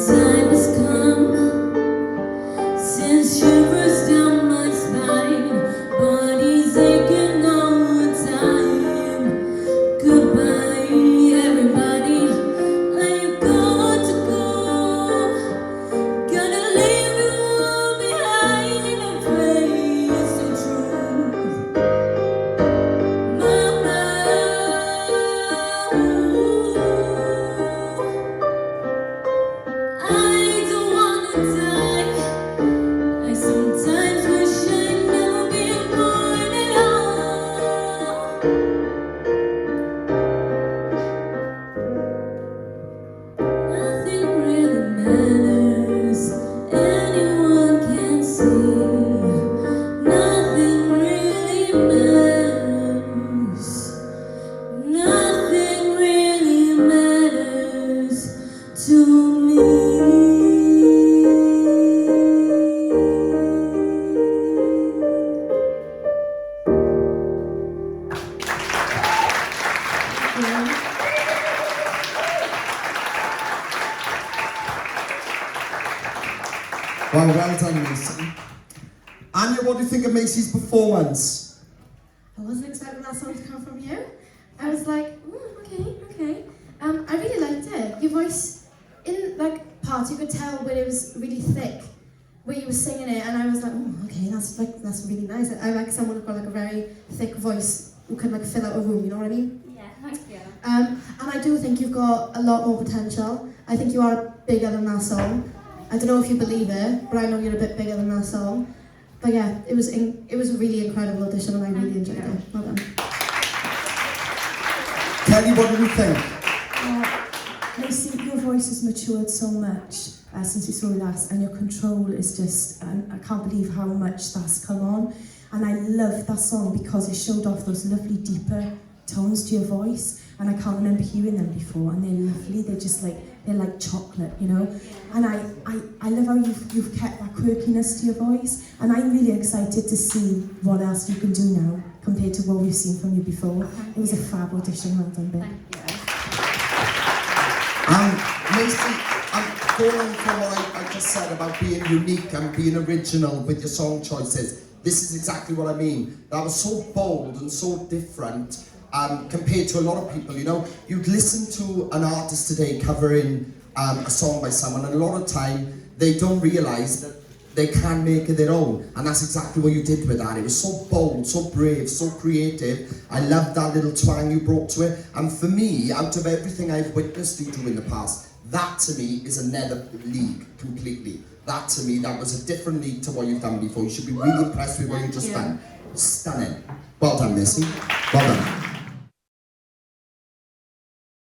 time has come since shivers down my spine, body's aching all the time. Goodbye, everybody, I've got to go. Gonna leave you all behind, I pray it's the truth. Mama, I don't wanna die. I sometimes wish I'd never been born at all. Nothing really matters, anyone can see. Nothing really matters. Nothing really matters to me. Well done, Macy. Anya, what do you think of Macy's performance? I wasn't expecting that song to come from you. I was like, okay. I really liked it. Your voice, in like parts, you could tell when it was really thick, where you were singing it, and I was like, okay, that's really nice. I like someone who's got like a very thick voice who can like fill out a room. You know what I mean? Yeah, thank you. And I do think you've got a lot more potential. I think you are bigger than that song. I don't know if you believe it, but I know you're a bit bigger than that song. But yeah, it was a really incredible audition, and I really enjoyed it. Well done. Kelly, what do you think? Macy, your voice has matured so much since we saw you last, and your control is just, I can't believe how much that's come on. And I love that song because it showed off those lovely deeper tones to your voice, and I can't remember hearing them before, and they're lovely. They're just like, they're like chocolate, you know. And I love how you've kept that quirkiness to your voice, and I'm really excited to see what else you can do now compared to what we've seen from you before. It was a fab audition. Well done, babe. Thank you. Macy, going on from what I just said about being unique and being original with your song choices, this is exactly what I mean. That was so bold and so different compared to a lot of people, you know. You'd listen to an artist today covering a song by someone, and a lot of time they don't realise that they can make it their own, and that's exactly what you did with that. It was so bold, so brave, so creative. I loved that little twang you brought to it, and for me, out of everything I've witnessed you do in the past, that to me is another league completely. That to me, that was a different league to what you've done before. You should be really impressed with what you just done. Stunning. Well done, Missy. Well done.